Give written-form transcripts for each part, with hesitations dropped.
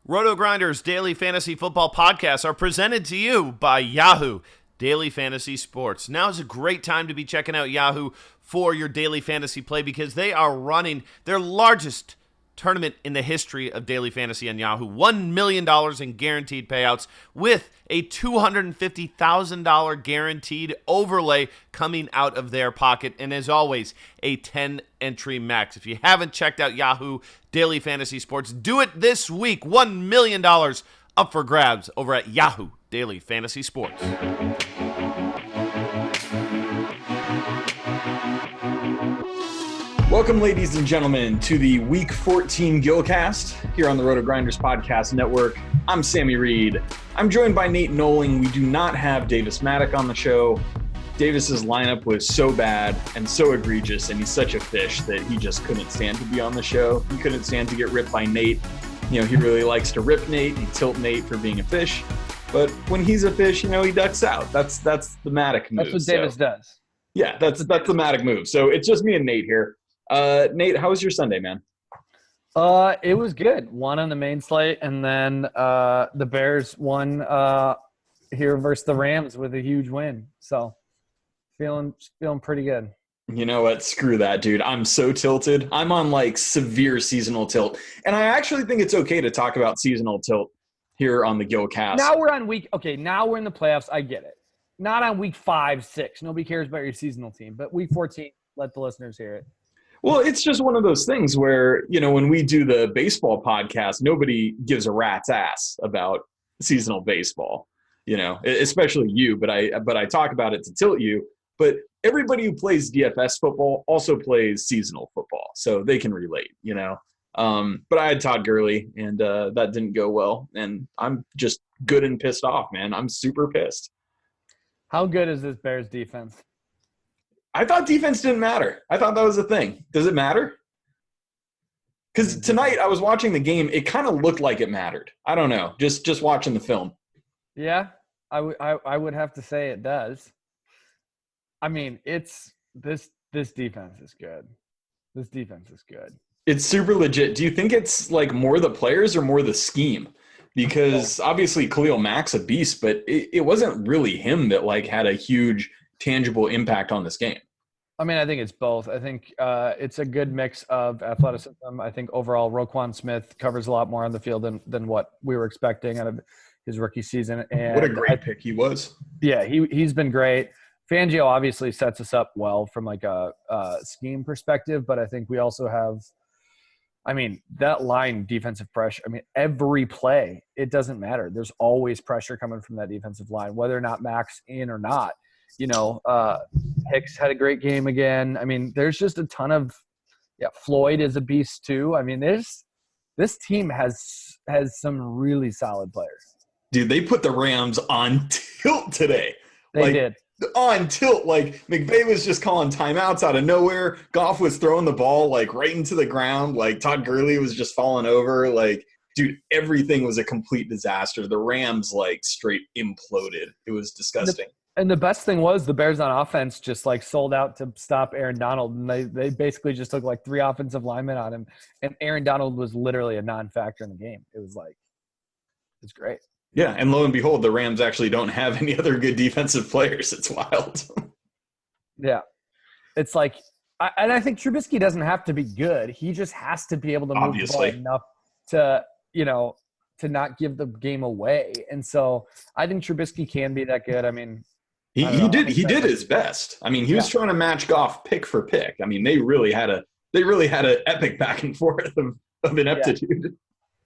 RotoGrinders Daily Fantasy Football Podcasts are presented to you by Yahoo Daily Fantasy Sports. Now is a great time to be checking out Yahoo for your daily fantasy play because they are running their largest tournament in the history of daily fantasy on Yahoo. $1 million in guaranteed payouts with a $250,000 guaranteed overlay coming out of their pocket. And as always, a 10 entry max. If you haven't checked out Yahoo Daily Fantasy Sports, do it this week. $1 million up for grabs over at Yahoo Daily Fantasy Sports. Welcome, ladies and gentlemen, to the Week 14 Gillcast here on the RotoGrinders Podcast Network. I'm Sammy Reid. I'm joined by Nate Nohling. We do not have Davis Maddock on the show. Davis's lineup was so bad and so egregious, and he's such a fish that he just couldn't stand to be on the show. He couldn't stand to get ripped by Nate. You know, he really likes to rip Nate and tilt Nate for being a fish. But when he's a fish, you know, he ducks out. That's the Maddock move. That's what Davis does. Yeah, that's the Maddock move. So it's just me and Nate here. Nate, how was your Sunday, man? It was good. Won on the main slate, and then the Bears won here versus the Rams with a huge win. So feeling pretty good. You know what? Screw that, dude. I'm so tilted. I'm on like severe seasonal tilt, and I actually think it's okay to talk about seasonal tilt here on the Gillcast. Now we're on now we're in the playoffs. I get it. Not on week 5, 6. Nobody cares about your seasonal team, but week 14, let the listeners hear it. Well, it's just one of those things where, you know, when we do the baseball podcast, nobody gives a rat's ass about seasonal baseball, you know, especially you, but I talk about it to tilt you. But everybody who plays DFS football also plays seasonal football, so they can relate, you know. But I had Todd Gurley, and that didn't go well, and I'm just good and pissed off, man. I'm super pissed. How good is this Bears defense? I thought defense didn't matter. I thought that was a thing. Does it matter? Because tonight I was watching the game. It kind of looked like it mattered. I don't know. Just watching the film. Yeah, I would have to say it does. I mean, it's this defense is good. This defense is good. It's super legit. Do you think it's like more the players or more the scheme? Because obviously Khalil Mack's a beast, but it wasn't really him that like had a huge tangible impact on this game. I mean, I think it's both. I think it's a good mix of athleticism. I think overall Roquan Smith covers a lot more on the field than what we were expecting out of his rookie season. And what a great pick he was. Yeah, he's been great. Fangio obviously sets us up well from like a scheme perspective, but I think we also have – I mean, that line defensive pressure, I mean, every play, it doesn't matter. There's always pressure coming from that defensive line, whether or not Mac's in or not. You know, Hicks had a great game again. I mean, there's just a ton of Floyd is a beast too. I mean, this team has some really solid players. Dude, they put the Rams on tilt today. They did. On tilt. Like, McVay was just calling timeouts out of nowhere. Goff was throwing the ball, like, right into the ground. Like, Todd Gurley was just falling over. Like, dude, everything was a complete disaster. The Rams, like, straight imploded. It was disgusting. And the best thing was the Bears on offense just like sold out to stop Aaron Donald. And they basically just took like 3 offensive linemen on him. And Aaron Donald was literally a non-factor in the game. It was like, it's great. Yeah. And lo and behold, the Rams actually don't have any other good defensive players. It's wild. Yeah. It's like, I think Trubisky doesn't have to be good. He just has to be able to move the ball enough to, you know, to not give the game away. And so I think Trubisky can be that good. I mean, He did his best. I mean, he was trying to match Goff pick for pick. I mean, they really had an epic back and forth of ineptitude. Yeah.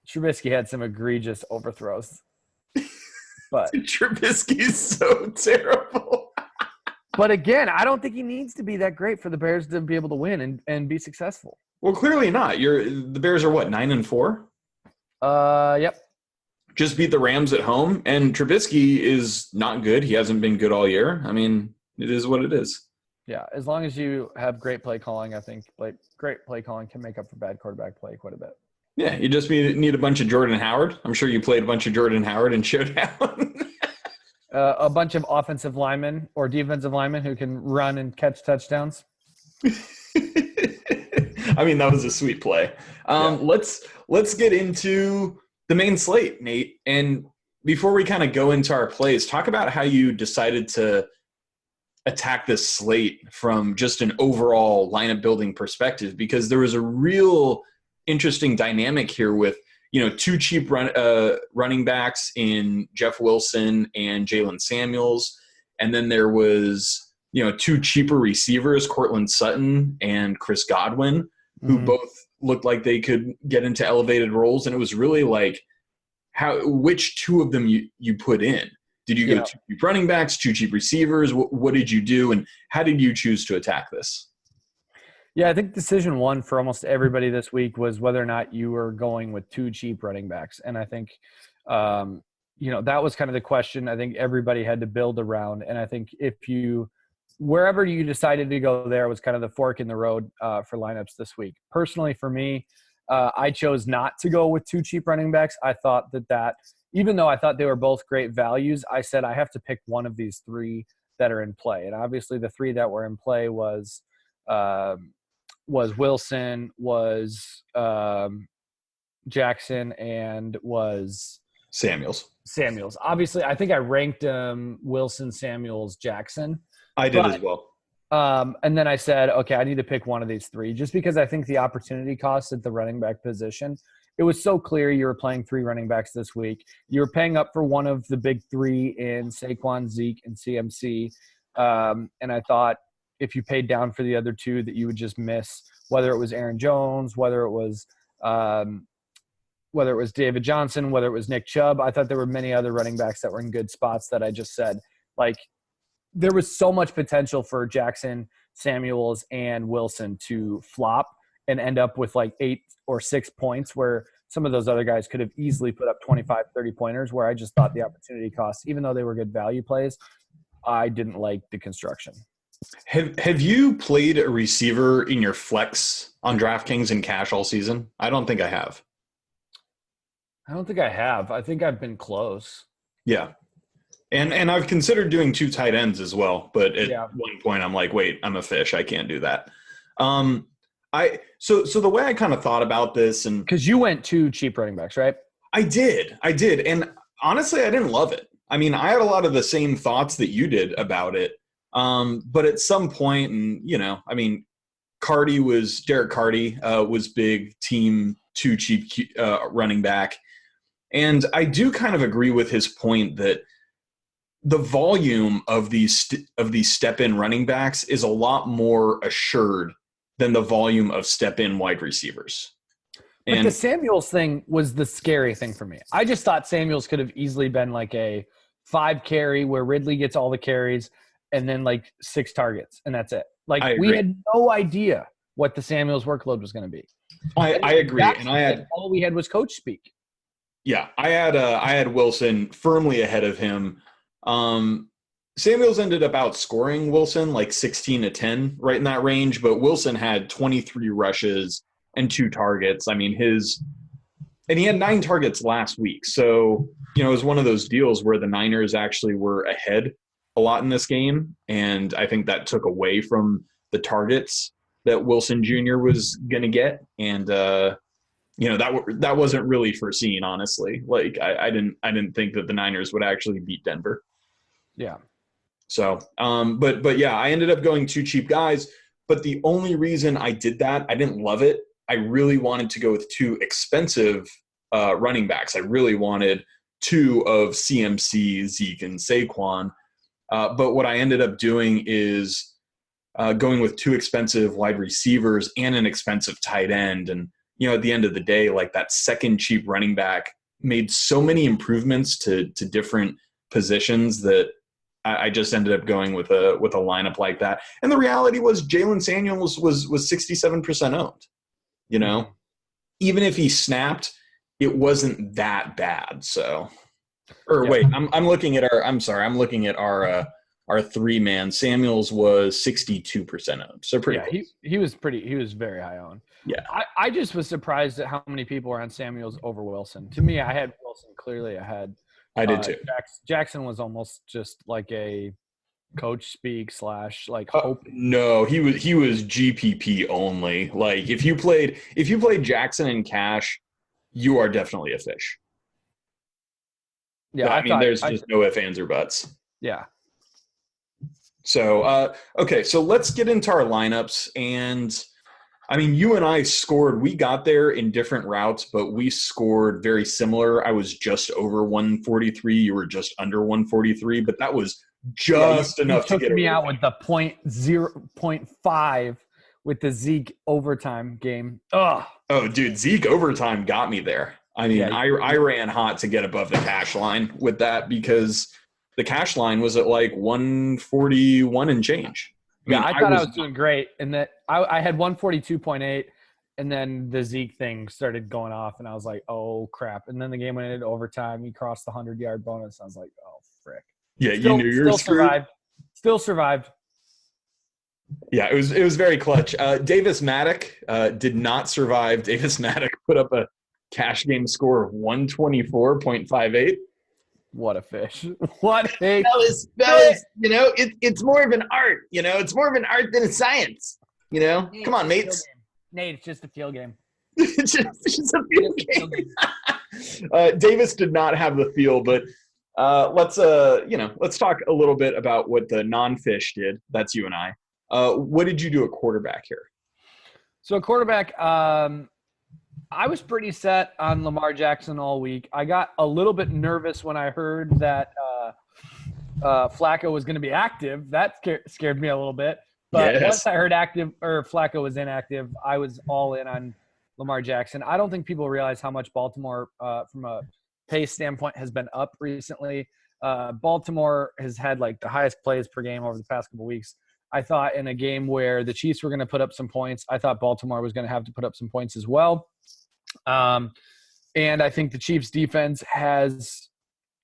Trubisky had some egregious overthrows. But Trubisky's so terrible. But again, I don't think he needs to be that great for the Bears to be able to win and be successful. Well, clearly not. The Bears are what, 9-4? Yep. Just beat the Rams at home, and Trubisky is not good. He hasn't been good all year. I mean, it is what it is. Yeah, as long as you have great play calling, I think great play calling can make up for bad quarterback play quite a bit. Yeah, you just need a bunch of Jordan Howard. I'm sure you played a bunch of Jordan Howard in Showdown. A bunch of offensive linemen or defensive linemen who can run and catch touchdowns. I mean, that was a sweet play. Let's get into the main slate, Nate. And before we kind of go into our plays, talk about how you decided to attack this slate from just an overall lineup building perspective, because there was a real interesting dynamic here with, two cheap running backs in Jeff Wilson and Jalen Samuels. And then there was, two cheaper receivers, Cortland Sutton and Chris Godwin, who both looked like they could get into elevated roles. And it was really like which two of them you put in. Did you go two cheap running backs, two cheap receivers? What did you do? And how did you choose to attack this? Yeah, I think decision one for almost everybody this week was whether or not you were going with two cheap running backs. And I think, that was kind of the question I think everybody had to build around. And I think wherever you decided to go there was kind of the fork in the road for lineups this week. Personally, for me, I chose not to go with two cheap running backs. I thought that even though I thought they were both great values, I said I have to pick one of these three that are in play. And obviously the three that were in play was Wilson, was Jackson, and was Samuels. Obviously, I think I ranked Wilson, Samuels, Jackson. I did as well. And then I said, okay, I need to pick one of these three, just because I think the opportunity cost at the running back position, it was so clear you were playing three running backs this week. You were paying up for one of the big three in Saquon, Zeke, and CMC. And I thought if you paid down for the other two that you would just miss, whether it was Aaron Jones, whether it was David Johnson, whether it was Nick Chubb. I thought there were many other running backs that were in good spots that I just said, like, there was so much potential for Jackson, Samuels, and Wilson to flop and end up with like 8 or 6 points, where some of those other guys could have easily put up 25, 30 pointers, where I just thought the opportunity cost, even though they were good value plays, I didn't like the construction. Have you played a receiver in your flex on DraftKings and cash all season? I don't think I have. I don't think I have. I think I've been close. Yeah. And I've considered doing two tight ends as well, but at one point I'm like, wait, I'm a fish. I can't do that. So the way I kind of thought about this, and because you went two cheap running backs, right? I did. And honestly, I didn't love it. I mean, I had a lot of the same thoughts that you did about it. But at some point, and Derek Carty was big team, two cheap running back. And I do kind of agree with his point that the volume of these step-in running backs is a lot more assured than the volume of step-in wide receivers. But the Samuels thing was the scary thing for me. I just thought Samuels could have easily been like a 5 carry where Ridley gets all the carries and then like 6 targets, and that's it. Like, we had no idea what the Samuels workload was going to be. I agree. And all we had was coach speak. Yeah, I had Wilson firmly ahead of him. Samuels ended up outscoring Wilson like 16-10, right in that range, but Wilson had 23 rushes and 2 targets. I mean, and he had 9 targets last week. So, it was one of those deals where the Niners actually were ahead a lot in this game. And I think that took away from the targets that Wilson Jr. was going to get. And, that wasn't really foreseen, honestly. Like, I didn't think that the Niners would actually beat Denver. Yeah. So, but yeah, I ended up going 2 cheap guys. But the only reason I did that, I didn't love it. I really wanted to go with 2 expensive running backs. I really wanted 2 of CMC, Zeke, and Saquon. But what I ended up doing is going with 2 expensive wide receivers and an expensive tight end. And, at the end of the day, like, that second cheap running back made so many improvements to different positions that I just ended up going with a lineup like that. And the reality was Jalen Samuels was 67% owned. Even if he snapped, it wasn't that bad. So, wait, I'm looking at our 3-man. Samuels was 62% owned. So pretty close. He was very high owned. Yeah. I just was surprised at how many people were on Samuels over Wilson. To me, I had Wilson clearly ahead. I did too. Jackson was almost just like a coach speak / like hope. No, he was GPP only. Like, if you played Jackson in cash, you are definitely a fish. Yeah, I mean, there's just no ifs, ands, or buts. Yeah. So, okay, so let's get into our lineups. And I mean, you and I scored, we got there in different routes, but we scored very similar. I was just over 143. You were just under 143, but that was just enough to get me out with the 0.5 with the Zeke overtime game. Ugh. Oh, dude, Zeke overtime got me there. I mean, I ran hot to get above the cash line with that because the cash line was at like 141 and change. I thought I was doing great, and that I had 142.8, and then the Zeke thing started going off, and I was like, oh, crap. And then the game went into overtime. He crossed the 100-yard bonus. I was like, oh, frick. Yeah, you knew you were screwed. Still survived. Yeah, it was very clutch. Davis Maddock did not survive. Davis Maddock put up a cash game score of 124.58. What a fish. What a fellas, you know, it's more of an art, you know, it's more of an art than a science, you know. Come on, mates. Nate, it's just a field game. It's just a field game. Davis did not have the feel, but let's talk a little bit about what the non-fish did. That's you and I. What did you do at quarterback here? So at quarterback, I was pretty set on Lamar Jackson all week. I got a little bit nervous when I heard that Flacco was going to be active. That scared me a little bit. But once I heard Flacco was inactive, I was all in on Lamar Jackson. I don't think people realize how much Baltimore, from a pace standpoint, has been up recently. Baltimore has had like the highest plays per game over the past couple weeks. I thought in a game where the Chiefs were going to put up some points, I thought Baltimore was going to have to put up some points as well. And I think the Chiefs defense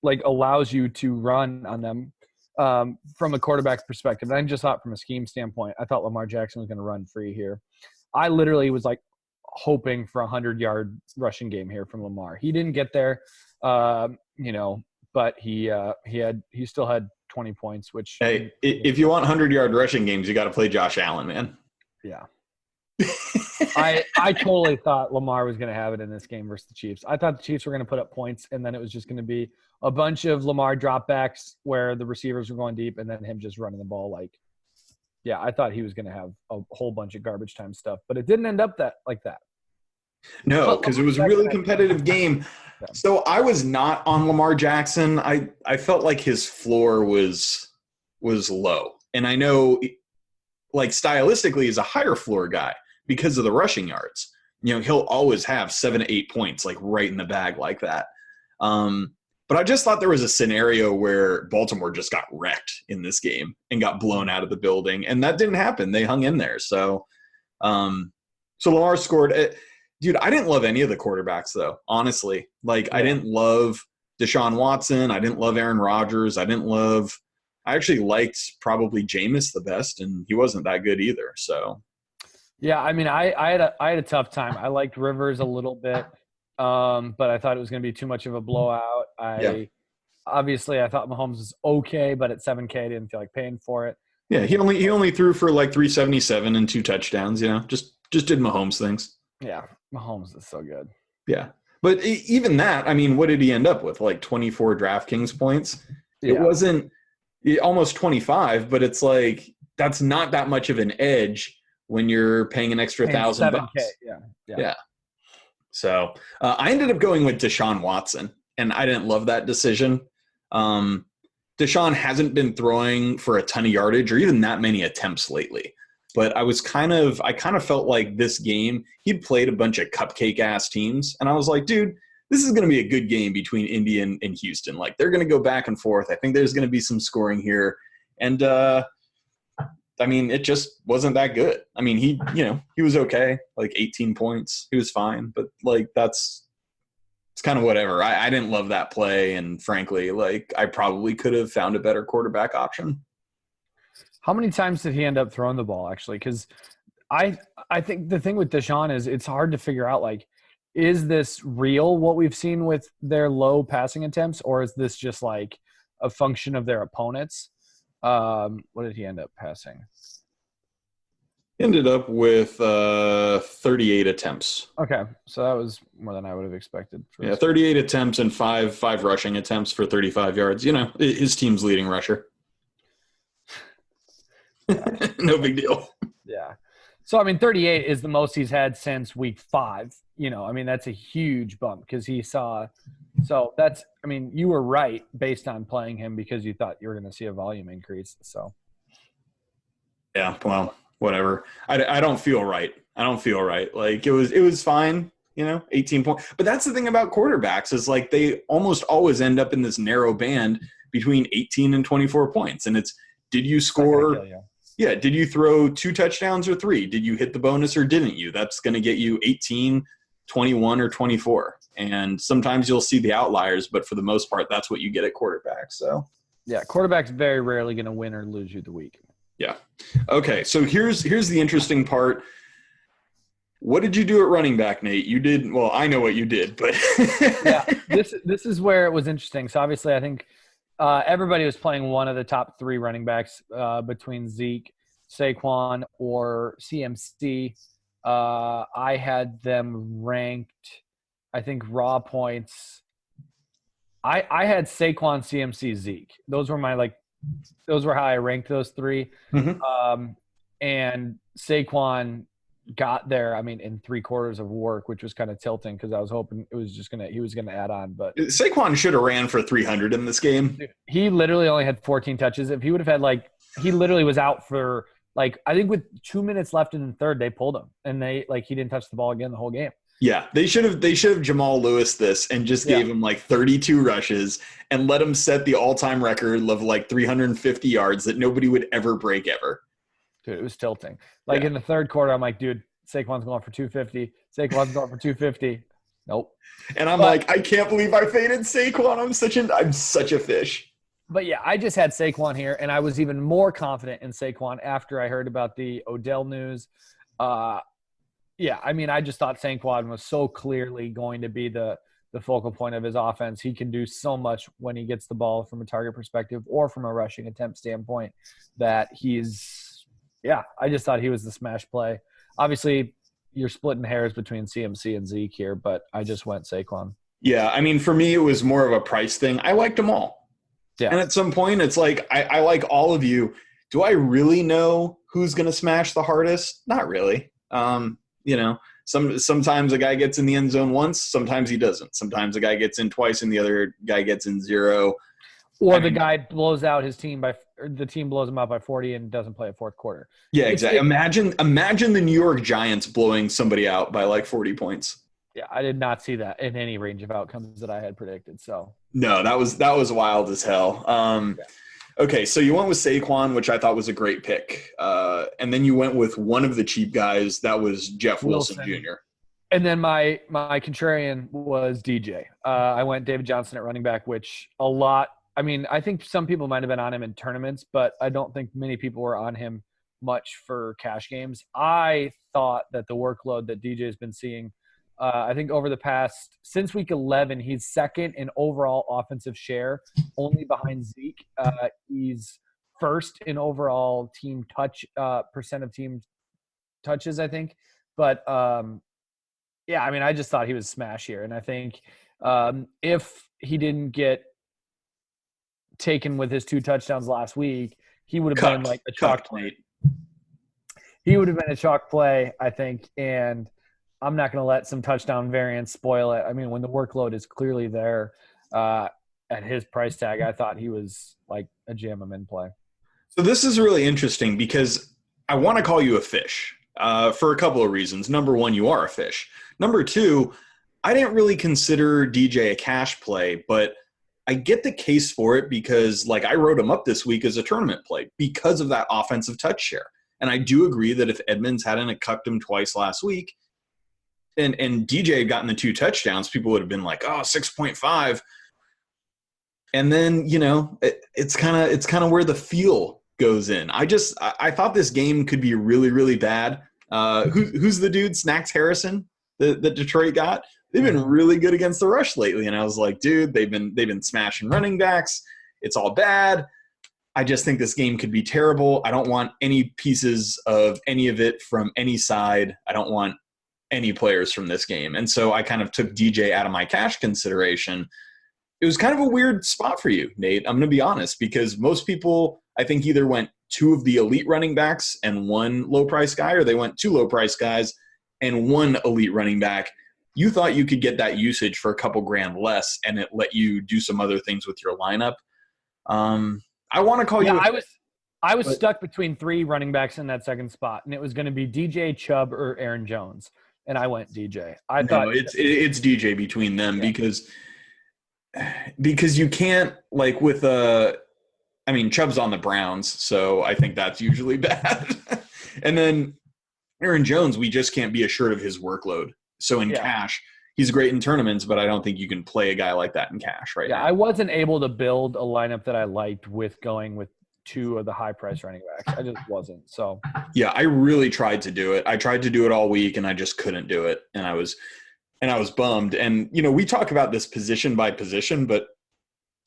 allows you to run on them from a quarterback's perspective. And I just thought from a scheme standpoint, I thought Lamar Jackson was going to run free here. I literally was like hoping for 100-yard rushing game here from Lamar. He didn't get there, but he still had 20 points, which – Hey, if you want 100-yard rushing games, you got to play Josh Allen, man. Yeah. I totally thought Lamar was going to have it in this game versus the Chiefs. I thought the Chiefs were going to put up points, and then it was just going to be a bunch of Lamar dropbacks where the receivers were going deep and then him just running the ball I thought he was going to have a whole bunch of garbage time stuff, but it didn't end up like that. No, because it was a really competitive game. Yeah. So I was not on Lamar Jackson. I felt like his floor was low. And I know, like, stylistically, he's a higher floor guy because of the rushing yards. You know, he'll always have 7 to 8 points, like, right in the bag like that. But I just thought there was a scenario where Baltimore just got wrecked in this game and got blown out of the building. And that didn't happen. They hung in there. So Lamar scored – dude, I didn't love any of the quarterbacks, though, honestly. Like, I didn't love Deshaun Watson. I didn't love Aaron Rodgers. I actually liked probably Jameis the best, and he wasn't that good either. So, yeah, I mean, I had a tough time. I liked Rivers a little bit, but I thought it was going to be too much of a blowout. Obviously, I thought Mahomes was okay, but at 7K, I didn't feel like paying for it. Yeah, he only threw for like 377 and 2 touchdowns. You know, just did Mahomes things. Yeah, Mahomes is so good. Yeah. But even that, I mean, what did he end up with? Like 24 DraftKings points? Yeah. It wasn't almost 25, but it's like that's not that much of an edge when you're paying an extra $1,000. Yeah. So I ended up going with Deshaun Watson, and I didn't love that decision. Deshaun hasn't been throwing for a ton of yardage or even that many attempts lately. But I kind of felt like this game, he'd played a bunch of cupcake-ass teams. And I was like, dude, this is going to be a good game between Indy and Houston. Like, they're going to go back and forth. I think there's going to be some scoring here. And, I mean, it just wasn't that good. I mean, he was okay, like 18 points. He was fine. But, like, it's kind of whatever. I didn't love that play. And, frankly, like, I probably could have found a better quarterback option. How many times did he end up throwing the ball, actually? Because I think the thing with Deshaun is it's hard to figure out, like, is this real, what we've seen with their low passing attempts, or is this just, like, a function of their opponents? What did he end up passing? Ended up with 38 attempts. Okay, so that was more than I would have expected. Yeah, 38 attempts and five rushing attempts for 35 yards. You know, his team's leading rusher. No big deal. Yeah. So, I mean, 38 is the most he's had since week 5. You know, I mean, that's a huge bump because he saw – so that's – I mean, you were right based on playing him because you thought you were going to see a volume increase. So, yeah, well, whatever. I don't feel right. I don't feel right. Like, it was fine, you know, 18 points. But that's the thing about quarterbacks is, like, they almost always end up in this narrow band between 18 and 24 points. And it's, did you score – yeah, did you throw 2 touchdowns or 3? Did you hit the bonus or didn't you? That's going to get you 18, 21, or 24. And sometimes you'll see the outliers, but for the most part, that's what you get at quarterback. So, yeah, quarterback's very rarely going to win or lose you the week. Yeah. Okay, so here's the interesting part. What did you do at running back, Nate? You did – well, I know what you did, but – Yeah, this is where it was interesting. So, obviously, I think – everybody was playing one of the top 3 running backs between Zeke, Saquon, or CMC. I had them ranked, I think, raw points. I had Saquon, CMC, Zeke. Those were how I ranked those 3. Mm-hmm. And Saquon got there, I mean, in 3 quarters of work, which was kind of tilting because I was hoping he was gonna add on. But Saquon should have ran for 300 in this game. He literally only had 14 touches. If he would have had he literally was out for I think with 2 minutes left in the third, they pulled him and he didn't touch the ball again the whole game. Yeah, they should have Jamal Lewis this and just gave him 32 rushes and let him set the all-time record of 350 yards that nobody would ever break ever. Dude, it was tilting. In the third quarter, I'm like, dude, Saquon's going for 250. Saquon's going for 250. Nope. And I'm I can't believe I faded Saquon. I'm such a fish. But yeah, I just had Saquon here, and I was even more confident in Saquon after I heard about the Odell news. Yeah, I mean, I just thought Saquon was so clearly going to be the focal point of his offense. He can do so much when he gets the ball from a target perspective or from a rushing attempt standpoint that I just thought he was the smash play. Obviously, you're splitting hairs between CMC and Zeke here, but I just went Saquon. Yeah, I mean, for me, it was more of a price thing. I liked them all. Yeah. And at some point, it's I like all of you. Do I really know who's going to smash the hardest? Not really. You know, sometimes a guy gets in the end zone once, sometimes he doesn't. Sometimes a guy gets in twice and the other guy gets in 0. Or the guy blows out his team the team blows him out by 40 and doesn't play a fourth quarter. Yeah, exactly. Imagine the New York Giants blowing somebody out by 40 points. Yeah, I did not see that in any range of outcomes that I had predicted. So no, that was wild as hell. Okay, so you went with Saquon, which I thought was a great pick, and then you went with one of the cheap guys. That was Jeff Wilson Jr. And then my contrarian was DJ. I went David Johnson at running back, which I mean, I think some people might have been on him in tournaments, but I don't think many people were on him much for cash games. I thought that the workload that DJ has been seeing, I think over the past – since week 11, he's second in overall offensive share, only behind Zeke. He's first in overall team touch percent of team touches, I think. But, yeah, I mean, I just thought he was smash here. And I think if he didn't get taken with his 2 touchdowns last week, he would have been a chalk play. He would have been a chalk play, I think, and I'm not going to let some touchdown variance spoil it. I mean, when the workload is clearly there at his price tag, I thought he was like a jam him in play. So this is really interesting because I want to call you a fish for a couple of reasons. Number one, you are a fish. Number two, I didn't really consider DJ a cash play, but I get the case for it because I wrote him up this week as a tournament play because of that offensive touch share. And I do agree that if Edmonds hadn't cucked him twice last week and DJ had gotten the 2 touchdowns, people would have been like, oh, 6.5. And then, it's kind of where the feel goes in. I thought this game could be really, really bad. Who's the dude? Snacks Harrison that Detroit got? They've been really good against the rush lately. And I was like, dude, they've been smashing running backs. It's all bad. I just think this game could be terrible. I don't want any pieces of any of it from any side. I don't want any players from this game. And so I kind of took DJ out of my cash consideration. It was kind of a weird spot for you, Nate. I'm going to be honest, because most people, I think, either went two of the elite running backs and one low-price guy, or they went two low-price guys and one elite running back. You thought you could get that usage for a couple grand less, and it let you do some other things with your lineup. I want to call you. I was stuck between three running backs in that second spot, and it was going to be DJ, Chubb, or Aaron Jones, and I went DJ. I thought it's DJ between them because you can't, like, with I mean, Chubb's on the Browns, so I think that's usually bad. And then Aaron Jones, we just can't be assured of his workload. So in cash, he's great in tournaments, but I don't think you can play a guy like that in cash right now. I wasn't able to build a lineup that I liked with going with two of the high-price running backs. I just wasn't. So yeah, I really tried to do it. I tried to do it all week, and I just couldn't do it. And I was bummed. And, you know, we talk about this position by position, but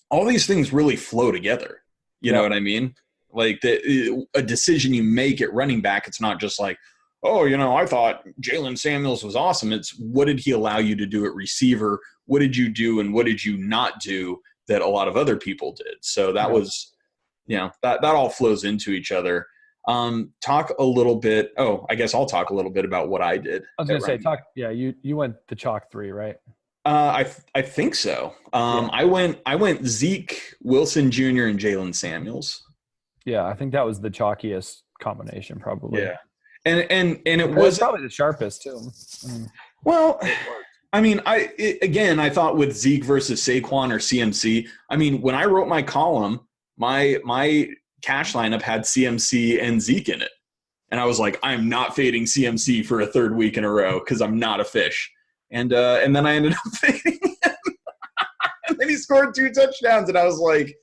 all these things really flow together. You know what I mean? Like a decision you make at running back, it's not just like, oh, you know, I thought Jalen Samuels was awesome. It's what did he allow you to do at receiver? What did you do and what did you not do that a lot of other people did? So that was, you know, that all flows into each other. Talk a little bit. Oh, I guess I'll talk a little bit about what I did. I was going to say, you went the chalk 3, right? I think so. I went Zeke, Wilson Jr., and Jalen Samuels. Yeah, I think that was the chalkiest combination, probably. Yeah, and it was probably the sharpest too. Well, I mean, I thought with Zeke versus Saquon or CMC. I mean, when I wrote my column, my cash lineup had CMC and Zeke in it, and I was like, I'm not fading CMC for a third week in a row because I'm not a fish. And then I ended up fading him. And then he scored 2 touchdowns, and I was like,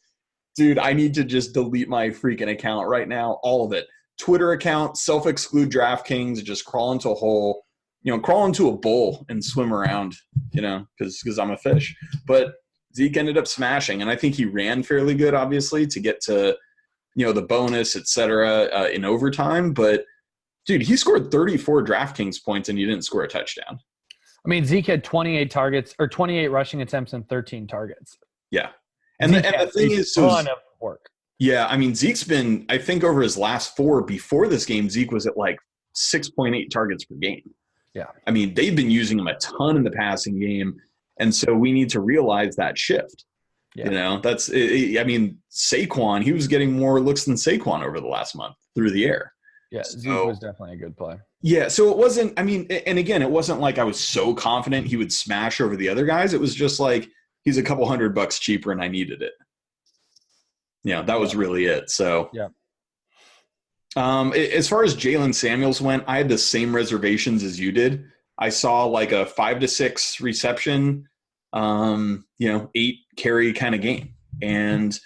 dude, I need to just delete my freaking account right now, all of it. Twitter account, self-exclude DraftKings, just crawl into a hole, you know, crawl into a bowl and swim around, you know, because I'm a fish. But Zeke ended up smashing, and I think he ran fairly good, obviously, to get to, you know, the bonus, et cetera, in overtime. But, dude, he scored 34 DraftKings points, and he didn't score a touchdown. I mean, Zeke had 28 targets or 28 rushing attempts and 13 targets. Yeah. And the thing is, so ton of work. Yeah, I mean, Zeke's been, I think over his last 4 before this game, Zeke was at like 6.8 targets per game. Yeah. I mean, they've been using him a ton in the passing game. And so we need to realize that shift. Yeah. You know, I mean, Saquon, he was getting more looks than Saquon over the last month through the air. Yeah, Zeke was definitely a good play. Yeah, so it wasn't, I mean, and again, it wasn't like I was so confident he would smash over the other guys. It was just like, he's a couple $100 cheaper and I needed it. Yeah, that was really it. So, yeah. As far as Jalen Samuels went, I had the same reservations as you did. I saw like a 5 to 6 reception, 8 carry kind of game. And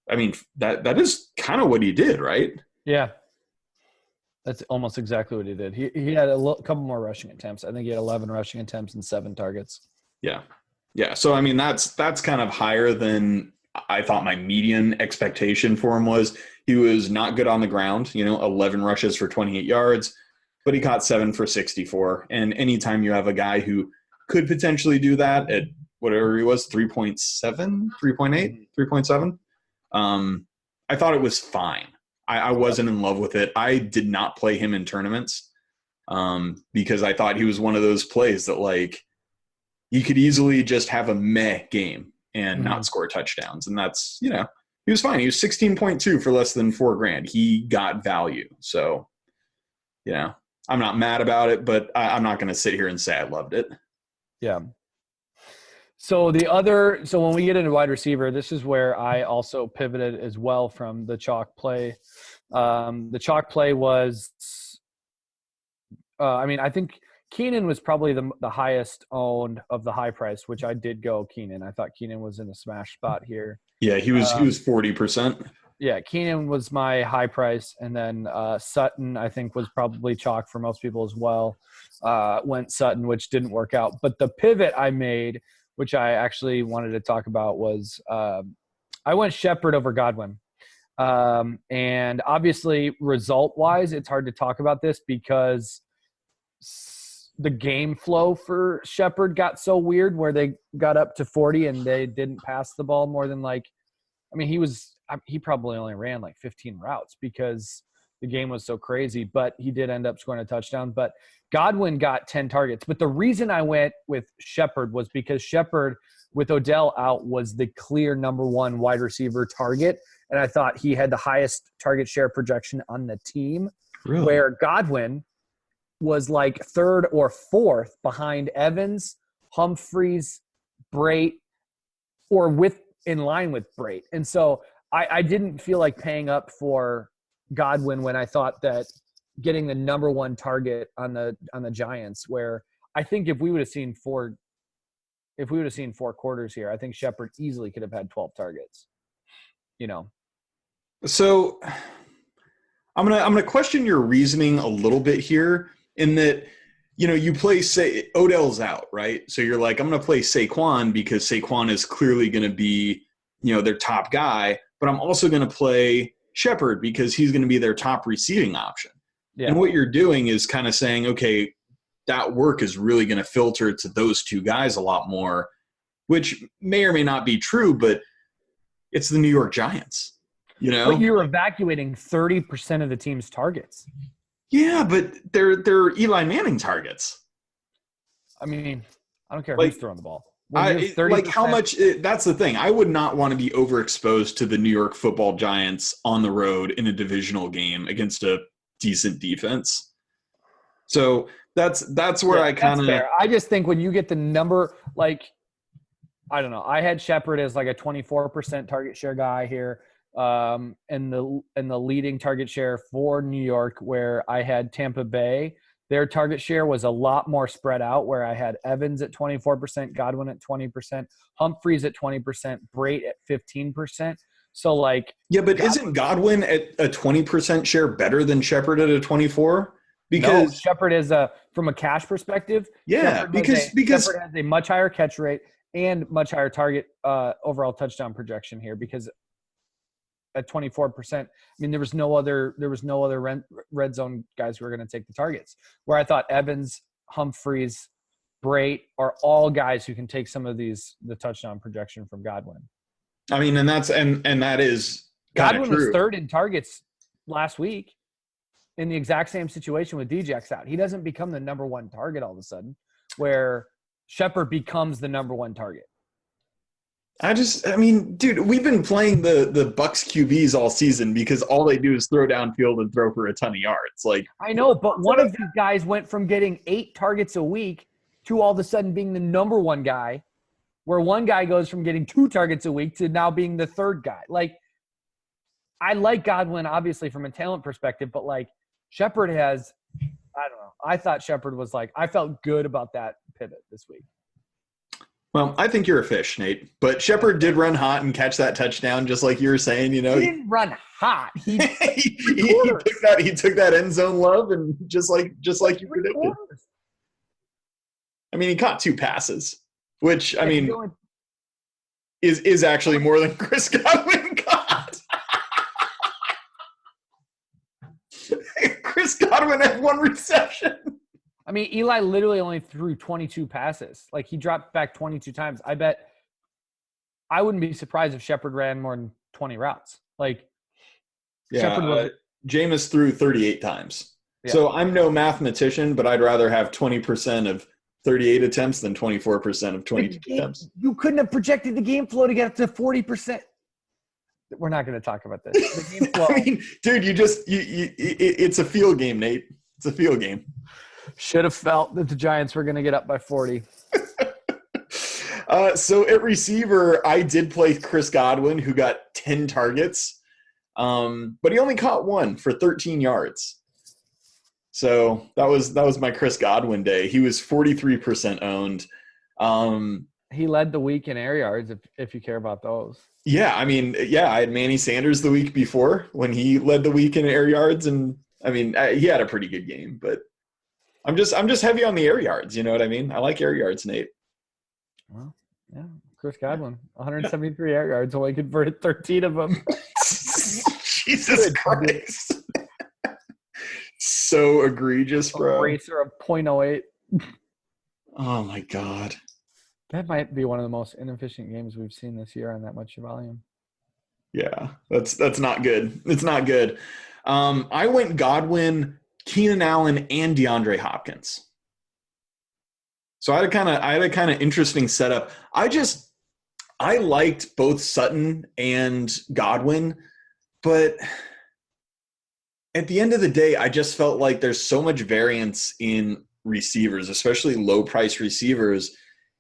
I mean, that is kind of what he did, right? Yeah. That's almost exactly what he did. He had a couple more rushing attempts. I think he had 11 rushing attempts and 7 targets. Yeah. Yeah. So, I mean, that's kind of higher than I thought my median expectation for him was. He was not good on the ground, 11 rushes for 28 yards, but he caught 7 for 64. And anytime you have a guy who could potentially do that at whatever he was, 3.7, 3.8, 3.7, I thought it was fine. I wasn't in love with it. I did not play him in tournaments because I thought he was one of those plays that, like, you could easily just have a meh game and not score touchdowns. And that's, he was fine. He was 16.2 for less than $4,000. He got value. So, I'm not mad about it, but I'm not going to sit here and say I loved it. Yeah. So when we get into wide receiver, this is where I also pivoted as well from the chalk play. The chalk play was, I think Keenan was probably the highest owned of the high price, which I did go Keenan. I thought Keenan was in a smash spot here. Yeah, he was 40%. Yeah, Keenan was my high price, and then Sutton I think was probably chalk for most people as well. Went Sutton, which didn't work out. But the pivot I made, which I actually wanted to talk about, was I went Shepard over Godwin. And obviously, result-wise, it's hard to talk about this because the game flow for Shepard got so weird where they got up to 40 and they didn't pass the ball more than he probably only ran like 15 routes because the game was so crazy, but he did end up scoring a touchdown. But Godwin got 10 targets. But the reason I went with Shepard was because Shepard, with Odell out, was the clear number one wide receiver target. And I thought he had the highest target share projection on the team, Really? Where Godwin was like third or fourth behind Evans, Humphreys, Brait, or in line with Brait. And so I didn't feel like paying up for Godwin when I thought that getting the number one target on the Giants, where I think if we would have seen four quarters here, I think Shepard easily could have had 12 targets. So I'm gonna question your reasoning a little bit here in that, you play, say, Odell's out, right? So you're like, I'm gonna play Saquon because Saquon is clearly gonna be, their top guy, but I'm also gonna play Shepard because he's gonna be their top receiving option. Yeah. And what you're doing is kind of saying, okay, that work is really gonna filter to those two guys a lot more, which may or may not be true, but it's the New York Giants. But you're evacuating 30% of the team's targets. Yeah, but they're Eli Manning targets. I mean, I don't care who's throwing the ball. How much – that's the thing. I would not want to be overexposed to the New York Football Giants on the road in a divisional game against a decent defense. So that's where I kind of – I just think when you get the number – I don't know. I had Shepard as like a 24% target share guy here. And the leading target share for New York, where I had Tampa Bay, their target share was a lot more spread out, where I had Evans at 24%, Godwin at 20%, Humphreys at 20%, Brait at 15%. So but isn't Godwin at a 20% share better than Shepard at a 24%? Because Shepard is from a cash perspective. Yeah, because Shepard has a much higher catch rate and much higher target overall touchdown projection here because at 24%. I mean, there was no other red zone guys who were going to take the targets. Where I thought Evans, Humphreys, Brait are all guys who can take some of the touchdown projection from Godwin. I mean, and that is Godwin true. Was third in targets last week in the exact same situation with Djax out. He doesn't become the number one target all of a sudden, where Shepard becomes the number one target. Dude, we've been playing the Bucks QBs all season because all they do is throw downfield and throw for a ton of yards. I know, but one of these guys went from getting 8 targets a week to all of a sudden being the number one guy, where one guy goes from getting 2 targets a week to now being the third guy. I like Godwin, obviously, from a talent perspective, but Shepard has – I don't know. I thought Shepard was I felt good about that pivot this week. Well, I think you're a fish, Nate. But Shepard did run hot and catch that touchdown, just like you were saying. He didn't run hot. He took that end zone love, and just like you predicted. I mean, he caught 2 passes, which is actually more than Chris Godwin caught. Chris Godwin had 1 reception. I mean, Eli literally only threw 22 passes. He dropped back 22 times. I bet I wouldn't be surprised if Shepard ran more than 20 routes. Jameis threw 38 times. Yeah. So I'm no mathematician, but I'd rather have 20% of 38 attempts than 24% of 22 attempts. You couldn't have projected the game flow to get up to 40%. We're not going to talk about this. The game flow. Dude, it's a field game, Nate. It's a field game. Should have felt that the Giants were going to get up by 40. So at receiver, I did play Chris Godwin, who got 10 targets, but he only caught 1 for 13 yards. So that was my Chris Godwin day. He was 43% owned. He led the week in air yards, if you care about those. Yeah, I had Manny Sanders the week before when he led the week in air yards, and he had a pretty good game, but I'm just heavy on the air yards. You know what I mean? I like air yards, Nate. Well, yeah. Chris Godwin, 173 air yards, only converted 13 of them. Jesus Christ. So egregious, bro. A racer of .08. Oh my God. That might be one of the most inefficient games we've seen this year on that much volume. Yeah, that's not good. It's not good. I went Godwin, Keenan Allen, and DeAndre Hopkins. So I had a kind of interesting setup. I liked both Sutton and Godwin, but at the end of the day, I just felt like there's so much variance in receivers, especially low price receivers.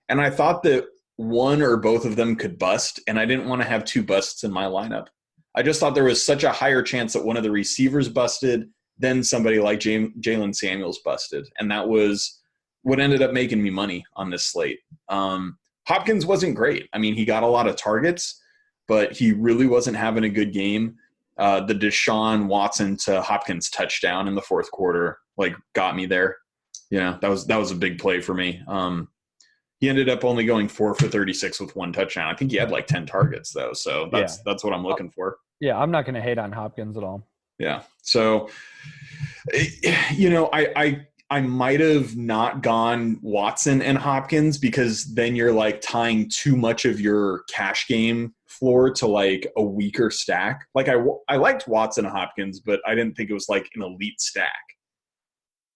And I thought that one or both of them could bust, and I didn't want to have two busts in my lineup. I just thought there was such a higher chance that one of the receivers busted than somebody like Jalen Samuels busted. And that was what ended up making me money on this slate. Hopkins wasn't great. I mean, he got a lot of targets, but he really wasn't having a good game. The Deshaun Watson to Hopkins touchdown in the fourth quarter, got me there. That was a big play for me. He ended up only going 4 for 36 with one touchdown. I think he had 10 targets though. So that's what I'm looking for. Yeah. I'm not going to hate on Hopkins at all. Yeah. So, I might have not gone Watson and Hopkins because then you're tying too much of your cash game floor to a weaker stack. I liked Watson and Hopkins, but I didn't think it was an elite stack.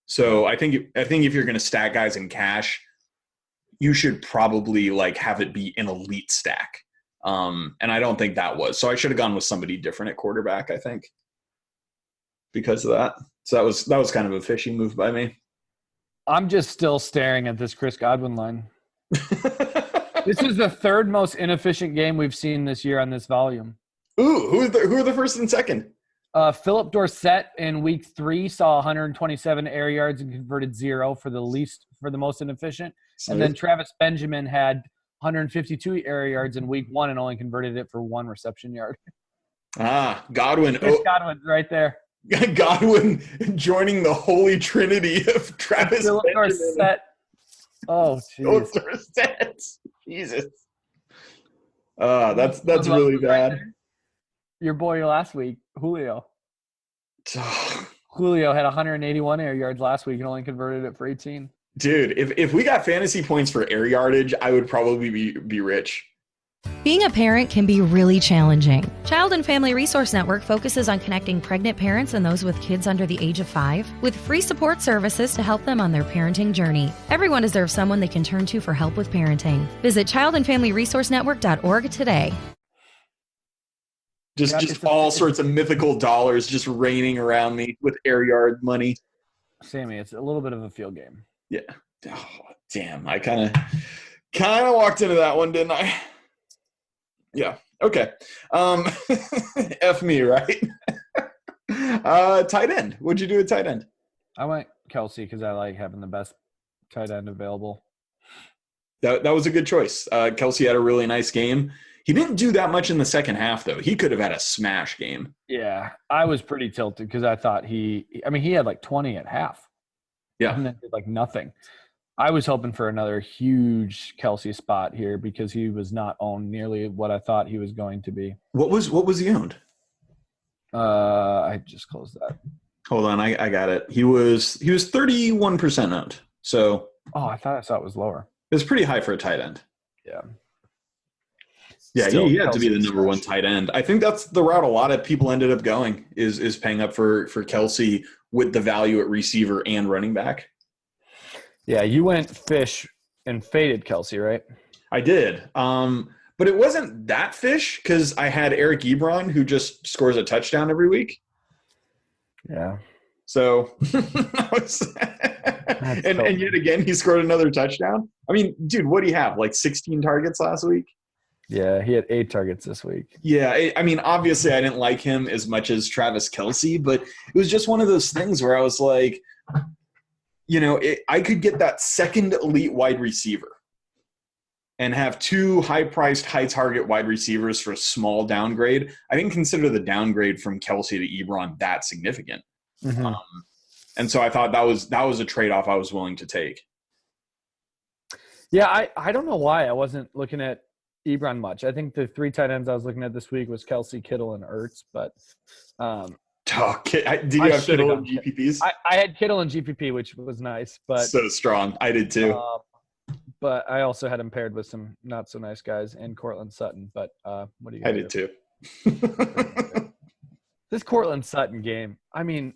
So I think if you're going to stack guys in cash, you should probably have it be an elite stack. And I don't think that was. So I should have gone with somebody different at quarterback, I think, because of that. So that was kind of a fishy move by me. I'm just still staring at this Chris Godwin line. This is the third most inefficient game we've seen this year on this volume. Ooh, who are the first and second? Philip Dorsett in week 3 saw 127 air yards and converted 0 for the most inefficient. And then Travis Benjamin had 152 air yards in week 1 and only converted it for 1 reception yard. Godwin. Godwin's right there. Godwin joining the holy trinity of Travis Philip Dorsett. Oh, jeez. Dorsett. Jesus. That's really bad. Your boy last week, Julio. Julio had 181 air yards last week and only converted it for 18. Dude, if we got fantasy points for air yardage, I would probably be rich. Being a parent can be really challenging. Child and Family Resource Network focuses on connecting pregnant parents and those with kids under the age of 5 with free support services to help them on their parenting journey. Everyone deserves someone they can turn to for help with parenting. Visit childandfamilyresourcenetwork.org today. Just all sorts of mythical dollars just raining around me with air yard money. Sammy, it's a little bit of a field game. Yeah. Oh, damn. I kind of walked into that one, didn't I? Yeah. Okay. F me, right? Tight end. What'd you do at tight end? I went Kelsey because I like having the best tight end available. That was a good choice. Kelsey had a really nice game. He didn't do that much in the second half, though. He could have had a smash game. Yeah. I was pretty tilted because I thought he had 20 at half. Yeah. And then did nothing. I was hoping for another huge Kelsey spot here because he was not owned nearly what I thought he was going to be. What was he owned? I just closed that. Hold on, I got it. He was 31% owned. So I saw it was lower. It was pretty high for a tight end. Yeah. Yeah, he had to be the number one tight end. I think that's the route a lot of people ended up going is paying up for Kelsey with the value at receiver and running back. Yeah, you went fish and faded Kelsey, right? I did. But it wasn't that fish because I had Eric Ebron who just scores a touchdown every week. Yeah. So and yet again he scored another touchdown. I mean, dude, what do you have? 16 targets last week? Yeah, he had 8 targets this week. Yeah, I mean, obviously I didn't like him as much as Travis Kelsey, but it was just one of those things where I was like, I could get that second elite wide receiver and have 2 high-priced, high-target wide receivers for a small downgrade. I didn't consider the downgrade from Kelsey to Ebron that significant. Mm-hmm. And so I thought that was a trade-off I was willing to take. Yeah, I don't know why I wasn't looking at Ebron much. I think the 3 tight ends I was looking at this week was Kelsey, Kittle, and Ertz. But did you have Kittle in GPPs? I had Kittle in GPP, which was nice. But so strong. I did too. But I also had him paired with some not so nice guys and Cortland Sutton. But what do you? I did too. This Cortland Sutton game. I mean,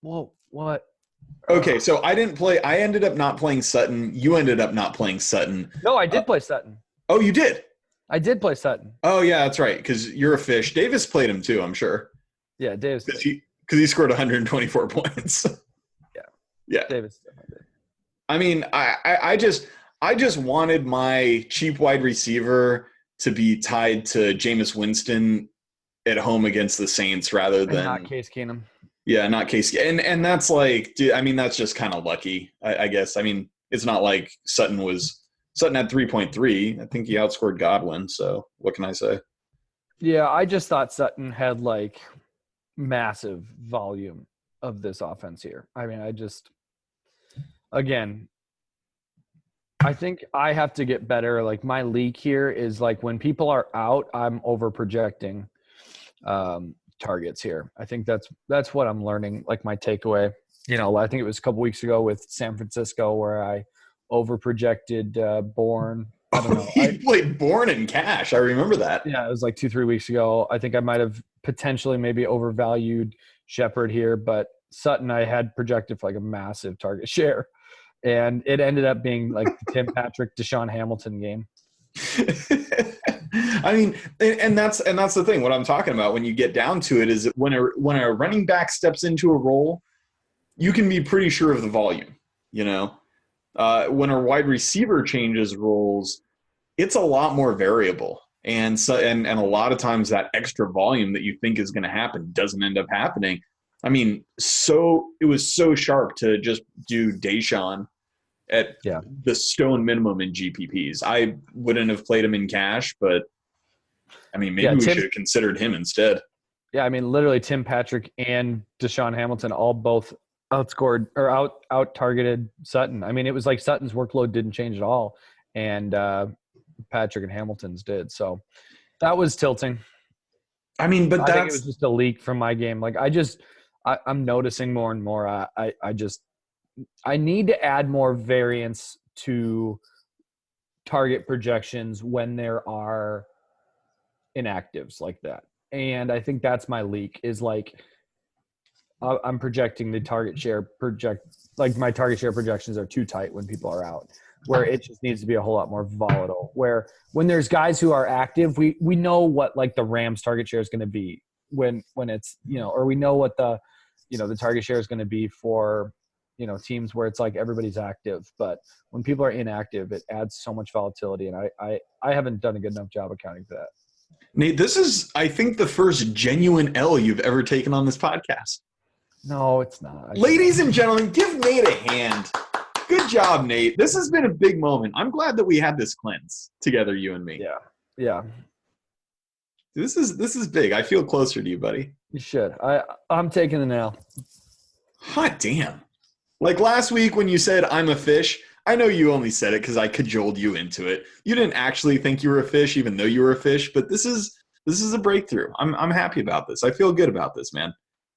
well, what? Okay, so I didn't play. I ended up not playing Sutton. You ended up not playing Sutton. No, I did play Sutton. Oh, you did? I did play Sutton. Oh, yeah, that's right, because you're a fish. Davis played him too, I'm sure. Yeah, Davis. Because he scored 124 points. Yeah. Davis. I mean, I just wanted my cheap wide receiver to be tied to Jameis Winston at home against the Saints rather than not Case Keenum. Yeah, not Case. And that's like, dude, I mean, that's just kind of lucky, I guess. I mean, it's not like Sutton had 3.3. I think he outscored Godwin. So what can I say? Yeah, I just thought Sutton had like massive volume of this offense here. I mean, I think I have to get better. Like my leak here is like when people are out, I'm over projecting targets here. I think that's what I'm learning. Like my takeaway, I think it was a couple weeks ago with San Francisco where I over projected Bourne. I don't know. He played Bourne in cash. I remember that. Yeah, it was like 2-3 weeks ago. I think I might have potentially maybe overvalued Shepard here, but Sutton I had projected for like a massive target share. And it ended up being like the Tim Patrick, Deshaun Hamilton game. I mean, and that's the thing. What I'm talking about when you get down to it is that when a running back steps into a role, you can be pretty sure of the volume. When a wide receiver changes roles, it's a lot more variable, and a lot of times that extra volume that you think is going to happen doesn't end up happening. I mean, it was so sharp to just do Deshaun at the stone minimum in GPPs. I wouldn't have played him in cash, but I mean, maybe we should have considered him instead. Yeah, I mean, literally Tim Patrick and Deshaun Hamilton all both outscored or out targeted Sutton. I mean, it was like Sutton's workload didn't change at all, and Patrick and Hamilton's did. So that was tilting. I mean, but I think it was just a leak from my game. Like I'm noticing more and more. I need to add more variance to target projections when there are inactives like that. And I think that's my leak is like I'm projecting the target share like my target share projections are too tight when people are out, where it just needs to be a whole lot more volatile, where when there's guys who are active, we know what like the Rams target share is going to be when it's, or we know what the target share is going to be for, teams where it's like everybody's active, but when people are inactive, it adds so much volatility. And I haven't done a good enough job accounting for that. Nate, this is, I think, the first genuine L you've ever taken on this podcast. No, it's not. Ladies and gentlemen, give Nate a hand. Good job, Nate. This has been a big moment. I'm glad that we had this cleanse together, you and me. Yeah. This is big. I feel closer to you, buddy. You should. I'm taking the L. Hot damn. Like last week when you said I'm a fish, I know you only said it because I cajoled you into it. You didn't actually think you were a fish, even though you were a fish. But this is a breakthrough. I'm happy about this. I feel good about this, man.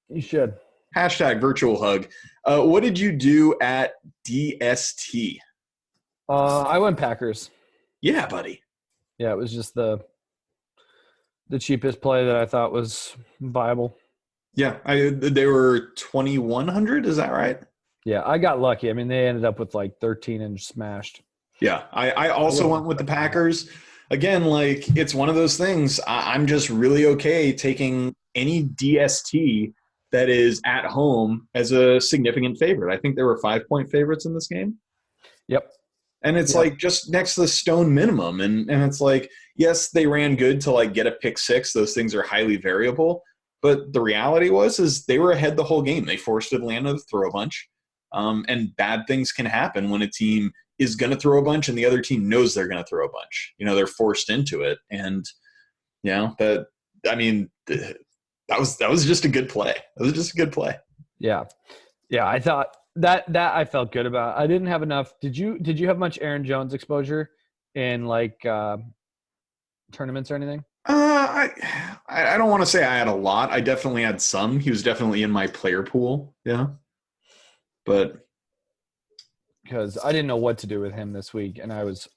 You should. Hashtag virtual hug. What did you do at DST? I went Packers. Yeah, buddy. Yeah, it was just the cheapest play that I thought was viable. Yeah, they were 2,100. Is that right? Yeah, I got lucky. I mean, they ended up with like 13 and smashed. Yeah, I also went with the Packers. Again, like it's one of those things. I'm just really okay taking any DST that is at home as a significant favorite. I think there were 5-point favorites in this game. Yep. And it's like just next to the stone minimum. And it's like, yes, they ran good to like get a pick six. Those things are highly variable. But the reality is they were ahead the whole game. They forced Atlanta to throw a bunch. And bad things can happen when a team is going to throw a bunch and the other team knows they're going to throw a bunch. They're forced into it. And, that was just a good play. That was just a good play. Yeah. Yeah. I thought that I felt good about. I didn't have enough. Did you have much Aaron Jones exposure in like tournaments or anything? I don't want to say I had a lot. I definitely had some. He was definitely in my player pool. Yeah. But because I didn't know what to do with him this week, and I was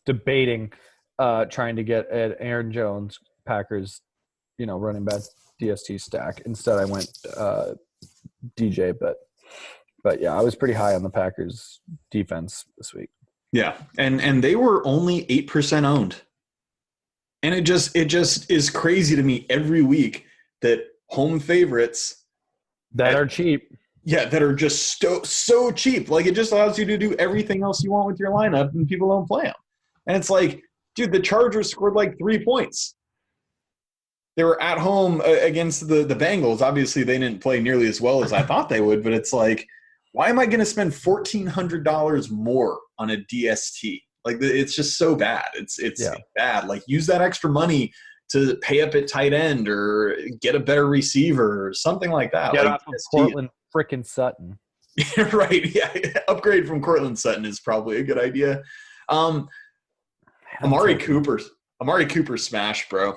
debating trying to get an Aaron Jones Packers, running back DST stack. Instead, I went DJ, but yeah, I was pretty high on the Packers defense this week. Yeah, and they were only 8% owned, and it just is crazy to me every week that home favorites that are cheap. Yeah, that are just so cheap. Like, it just allows you to do everything else you want with your lineup, and people don't play them. And it's like, dude, the Chargers scored like 3 points. They were at home against the Bengals. Obviously, they didn't play nearly as well as I thought they would, but it's like, why am I going to spend $1,400 more on a DST? Like, it's just so bad. It's bad. Like, use that extra money to pay up at tight end or get a better receiver or something like that. Get like off of Cortland frickin' Sutton. Right, yeah. Upgrade from Cortland Sutton is probably a good idea. Amari Cooper smash, bro.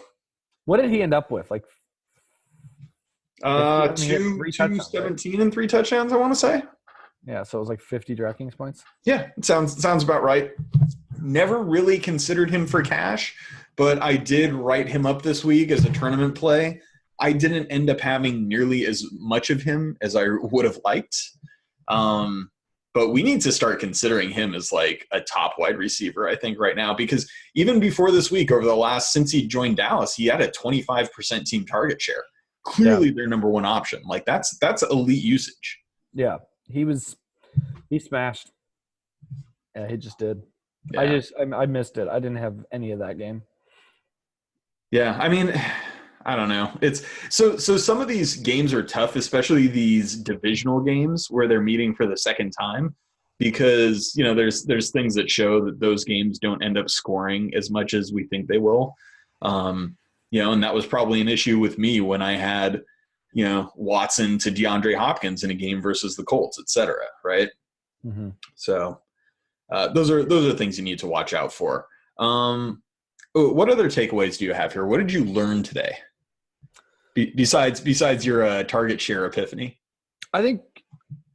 What did he end up with? Like 217 and 3 touchdowns, I want to say. Yeah, so it was like 50 DraftKings points. Yeah, it sounds about right. Never really considered him for cash, but I did write him up this week as a tournament play. I didn't end up having nearly as much of him as I would have liked. But we need to start considering him as like a top wide receiver, I think, right now, because even before this week, since he joined Dallas, he had a 25% team target share. Clearly their number one option. Like, that's elite usage. Yeah, he smashed. Yeah, he just did. Yeah. I missed it. I didn't have any of that game. Yeah, I mean, I don't know. It's so some of these games are tough, especially these divisional games where they're meeting for the second time, because there's things that show that those games don't end up scoring as much as we think they will. And that was probably an issue with me when I had Watson to DeAndre Hopkins in a game versus the Colts, et cetera, right? Mm-hmm. So those are things you need to watch out for. What other takeaways do you have here? What did you learn today? Besides your target share epiphany? I think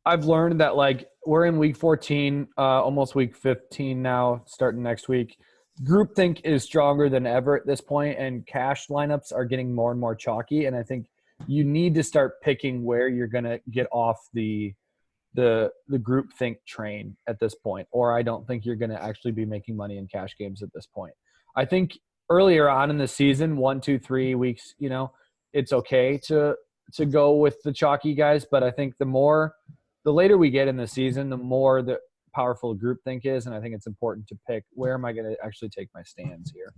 I've learned that, like, we're in week 14, almost week 15 now, starting next week. Groupthink is stronger than ever at this point, and cash lineups are getting more and more chalky. And I think you need to start picking where you're going to get off the groupthink train at this point, or I don't think you're going to actually be making money in cash games at this point. I think earlier on in the season, 1, 2, 3 weeks, it's okay to go with the chalky guys, but I think the later we get in the season, the more the powerful groupthink is, and I think it's important to pick where am I going to actually take my stands here.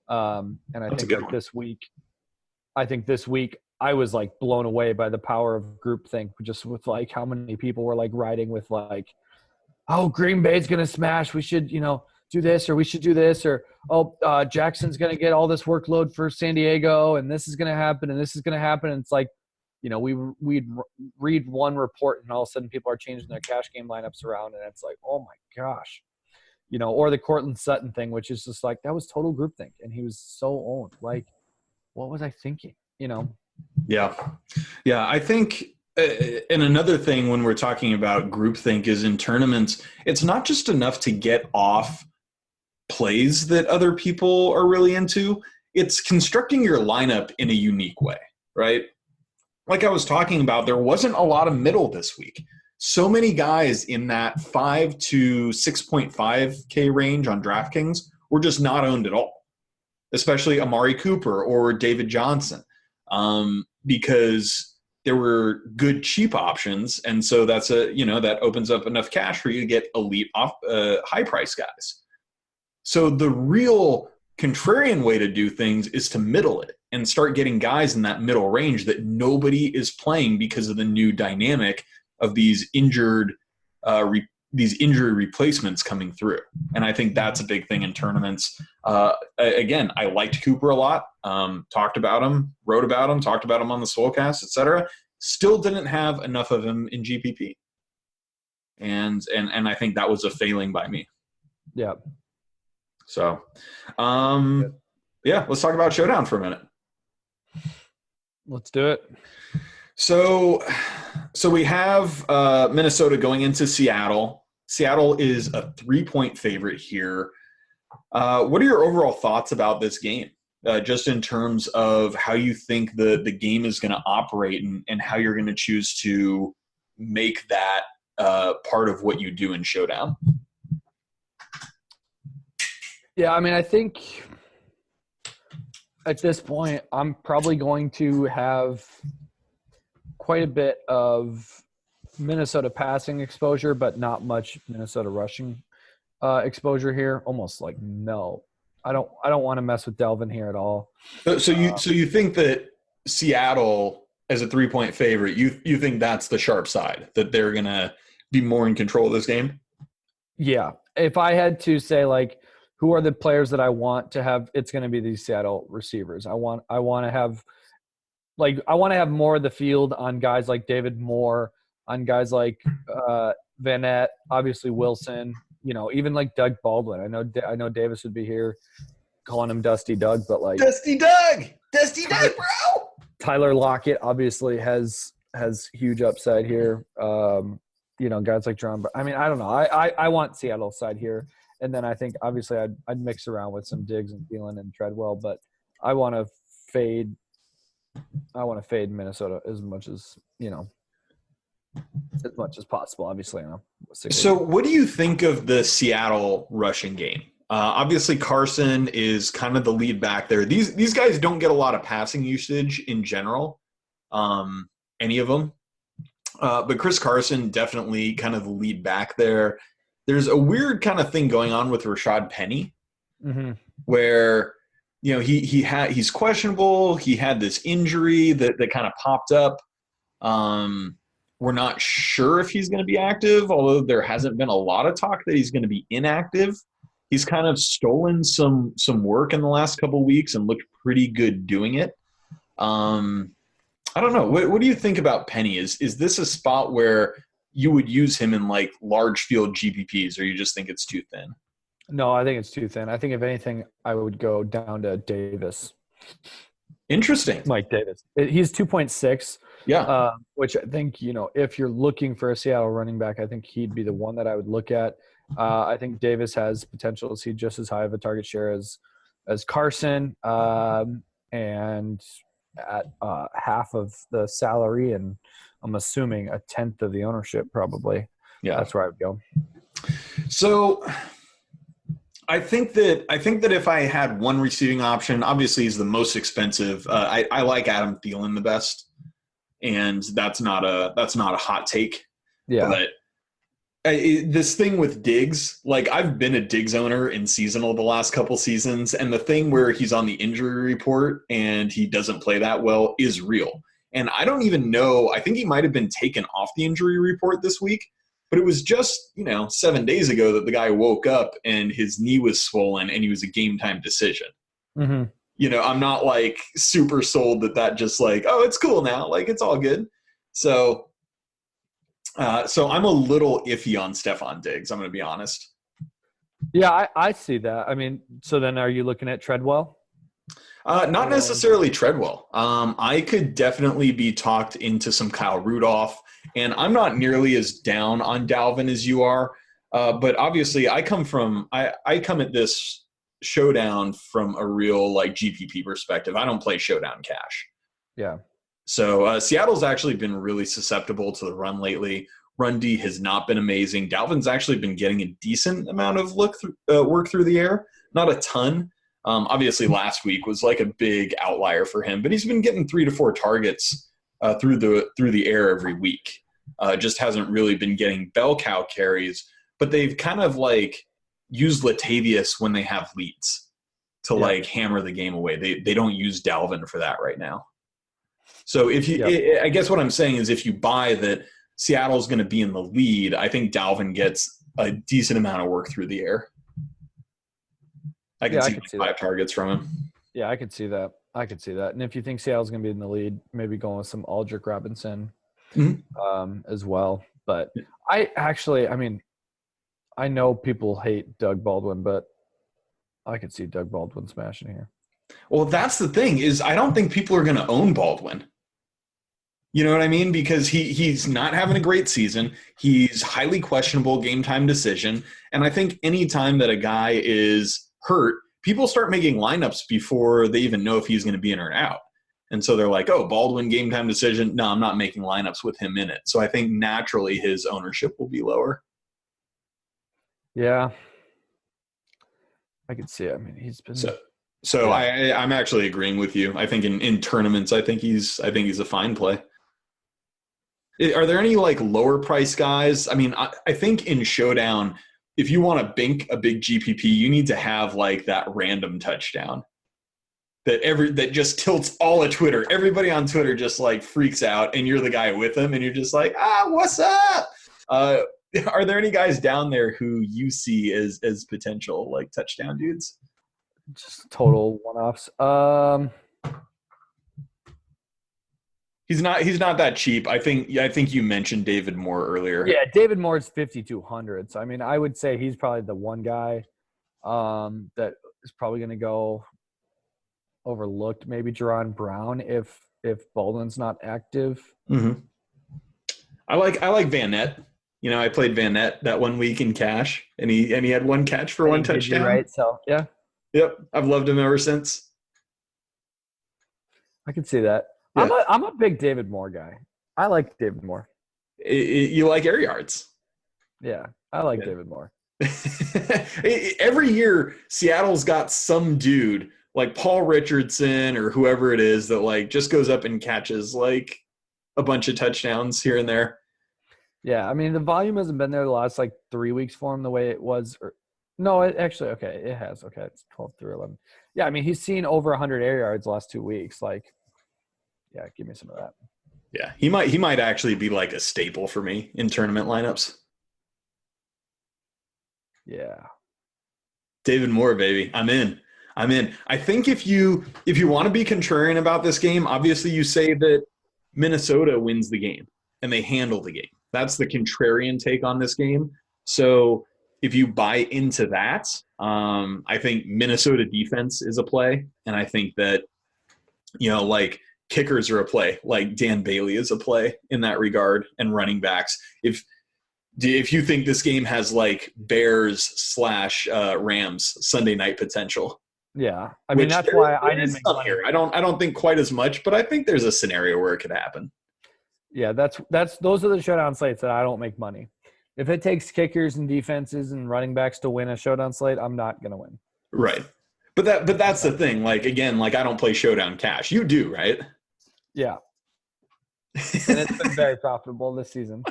And I think like this week I was like blown away by the power of groupthink, just with like how many people were like riding with like, oh, Green Bay's going to smash, we should do this, or we should do this, or Jackson's going to get all this workload for San Diego, and this is going to happen, and this is going to happen. And it's like, we'd read one report, and all of a sudden people are changing their cash game lineups around, and it's like, oh my gosh, or the Cortland Sutton thing, which is just like, that was total groupthink, and he was so owned. Like, what was I thinking? Yeah. I think. And another thing when we're talking about groupthink is in tournaments, it's not just enough to get off plays that other people are really into. It's constructing your lineup in a unique way, right? Like I was talking about, there wasn't a lot of middle this week. So many guys in that 5 to 6.5K range on DraftKings were just not owned at all, especially Amari Cooper or David Johnson, because there were good cheap options, and so that's that opens up enough cash for you to get elite high price guys. So the real contrarian way to do things is to middle it and start getting guys in that middle range that nobody is playing because of the new dynamic of these injury replacements coming through. And I think that's a big thing in tournaments. Again, I liked Cooper a lot. Talked about him, wrote about him, talked about him on the Gillcast, etc. Still didn't have enough of him in GPP. And I think that was a failing by me. Yeah. So, Yeah, let's talk about Showdown for a minute. Let's do it. So we have Minnesota going into Seattle. Seattle is a 3-point favorite here. What are your overall thoughts about this game? Just in terms of how you think the game is going to operate and how you're going to choose to make that part of what you do in Showdown. Yeah, I mean, I think at this point, I'm probably going to have quite a bit of Minnesota passing exposure, but not much Minnesota rushing exposure here. Almost like no. I don't want to mess with Delvin here at all. So you think that Seattle as a 3-point favorite, you think that's the sharp side, that they're going to be more in control of this game? Yeah. If I had to say like who are the players that I want to have, it's going to be these Seattle receivers. I want to have more of the field on guys like David Moore, on guys like Vanette, obviously Wilson, even like Doug Baldwin. I know Davis would be here calling him Dusty Doug, but like Dusty Doug, bro. Tyler Lockett obviously has huge upside here. Guys like John. I mean, I don't know. I want Seattle side here, and then I think obviously I'd mix around with some Diggs and Thielen and Treadwell, but I want to fade Minnesota as much as possible. Obviously, So, what do you think of the Seattle rushing game? Obviously, Carson is kind of the lead back there. These guys don't get a lot of passing usage in general, any of them. But Chris Carson definitely kind of the lead back there. There's a weird kind of thing going on with Rashad Penny, where he's questionable. He had this injury that kind of popped up. We're not sure if he's going to be active, although there hasn't been a lot of talk that he's going to be inactive. He's kind of stolen some work in the last couple of weeks and looked pretty good doing it. I don't know. What do you think about Penny? Is this a spot where you would use him in like large field GPPs, or you just think it's too thin? No, I think it's too thin. I think if anything, I would go down to Davis. Interesting. Mike Davis. He's 2.6. Yeah. Which I think, if you're looking for a Seattle running back, I think he'd be the one that I would look at. I think Davis has potential to see just as high of a target share as Carson, and at half of the salary, and I'm assuming a tenth of the ownership probably. Yeah. That's where I would go. So I think that if I had one receiving option, obviously he's the most expensive. I like Adam Thielen the best, and that's not a hot take. Yeah. But this thing with Diggs, like I've been a Diggs owner in seasonal the last couple seasons, and the thing where he's on the injury report and he doesn't play that well is real. And I don't even know. I think he might have been taken off the injury report this week. But it was just, 7 days ago that the guy woke up and his knee was swollen and he was a game time decision. Mm-hmm. I'm not like super sold that just like, oh, it's cool now. Like it's all good. So I'm a little iffy on Stephon Diggs. I'm going to be honest. Yeah, I see that. I mean, so then are you looking at Treadwell? Not necessarily Treadwell. I could definitely be talked into some Kyle Rudolph. And I'm not nearly as down on Dalvin as you are, but obviously I come at this Showdown from a real like GPP perspective. I don't play Showdown cash. Yeah. So Seattle's actually been really susceptible to the run lately. Run D has not been amazing. Dalvin's actually been getting a decent amount of work through the air, not a ton. Obviously last week was like a big outlier for him, but he's been getting 3 to 4 targets through the air every week. Just hasn't really been getting bell cow carries, but they've kind of like used Latavius when they have leads to like hammer the game away. They don't use Dalvin for that right now. So I guess what I'm saying is if you buy that Seattle's going to be in the lead, I think Dalvin gets a decent amount of work through the air. I can see 5 targets from him. Yeah, I could see that. And if you think Seattle's going to be in the lead, maybe going with some Aldrick Robinson as well. But I know people hate Doug Baldwin, but I could see Doug Baldwin smashing here. Well, that's the thing is I don't think people are going to own Baldwin. You know what I mean? Because he's not having a great season. He's highly questionable game time decision. And I think any time that a guy is hurt, people start making lineups before they even know if he's going to be in or out. And so they're like, oh, Baldwin game time decision. No, I'm not making lineups with him in it. So I think naturally his ownership will be lower. Yeah. I could see it. I mean, he's been So yeah. I'm actually agreeing with you. I think in tournaments, I think he's a fine play. Are there any like lower price guys? I mean, I think in Showdown, if you want to bink a big GPP, you need to have like that random touchdown that just tilts all of Twitter. Everybody on Twitter just like freaks out, and you're the guy with them, and you're just like, what's up? Are there any guys down there who you see as potential like touchdown dudes? Just total one-offs. He's not that cheap. I think you mentioned David Moore earlier. Yeah, David Moore's 5,200. So I mean, I would say he's probably the one guy that is probably going to go overlooked. Maybe Jerron Brown if Baldwin's not active. Mm-hmm. I like Van Nett. You know, I played Van Nett that 1 week in cash, and he had one catch for one touchdown. Right. So yeah. Yep, I've loved him ever since. I can see that. Yeah. I'm a big David Moore guy. I like David Moore. You like air yards? Yeah, I like David Moore. Every year, Seattle's got some dude like Paul Richardson or whoever it is that like just goes up and catches like a bunch of touchdowns here and there. Yeah, I mean the volume hasn't been there the last like 3 weeks for him the way it was. No, it actually it has. Okay, it's 12 through 11. Yeah, I mean he's seen over 100 air yards the last 2 weeks. Like, yeah, give me some of that. Yeah, he might actually be like a staple for me in tournament lineups. Yeah. David Moore, baby. I'm in. I think if you want to be contrarian about this game, obviously you say that Minnesota wins the game and they handle the game. That's the contrarian take on this game. So if you buy into that, I think Minnesota defense is a play. And I think that, you know, like kickers are a play, like Dan Bailey is a play in that regard, and running backs. If you think this game has like Bears/Rams Sunday night potential. Yeah. I mean, that's why I didn't make money. Here. I don't think quite as much, but I think there's a scenario where it could happen. Yeah, those are the showdown slates that I don't make money. If it takes kickers and defenses and running backs to win a showdown slate, I'm not going to win. Right. But that's the thing. Like, again, like I don't play showdown cash. You do, right? Yeah. And it's been very profitable this season.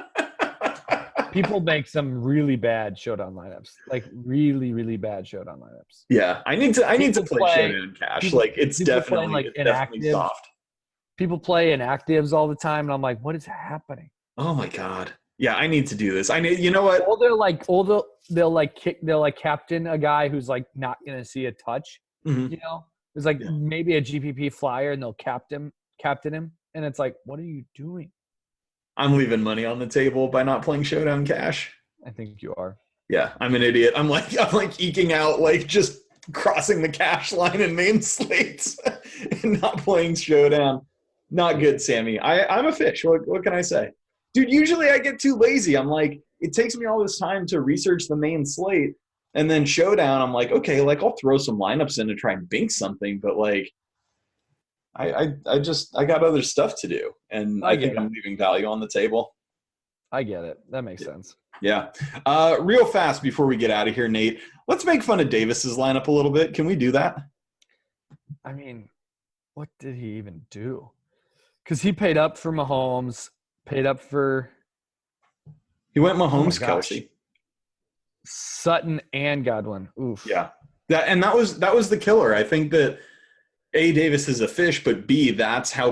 People make some really bad showdown lineups, like really, really bad showdown lineups. Yeah, I need to play showdown cash. Like it's definitely soft. People play inactives all the time, and I'm like, what is happening? Oh my god! Yeah, I need to do this. You know what? Or they'll captain a guy who's like not gonna see a touch. Mm-hmm. You know, there's like maybe a GPP flyer, and they'll captain him, and it's like, what are you doing? I'm leaving money on the table by not playing showdown cash. I think you are. Yeah, I'm an idiot. I'm like eking out, like just crossing the cash line in main slates and not playing showdown. Not good, Sammy. I'm a fish. What can I say? Dude, usually I get too lazy. I'm like, it takes me all this time to research the main slate. And then showdown, I'm like, okay, like I'll throw some lineups in to try and bink something, but like I got other stuff to do, and I think I'm leaving value on the table. I get it. That makes sense. Yeah. Real fast before we get out of here, Nate, let's make fun of Davis's lineup a little bit. Can we do that? I mean, what did he even do? Because he paid up for Mahomes, he went Mahomes, Kelsey, Sutton, and Godwin. Oof. Yeah. That was the killer. I think that A, Davis is a fish, but B, that's how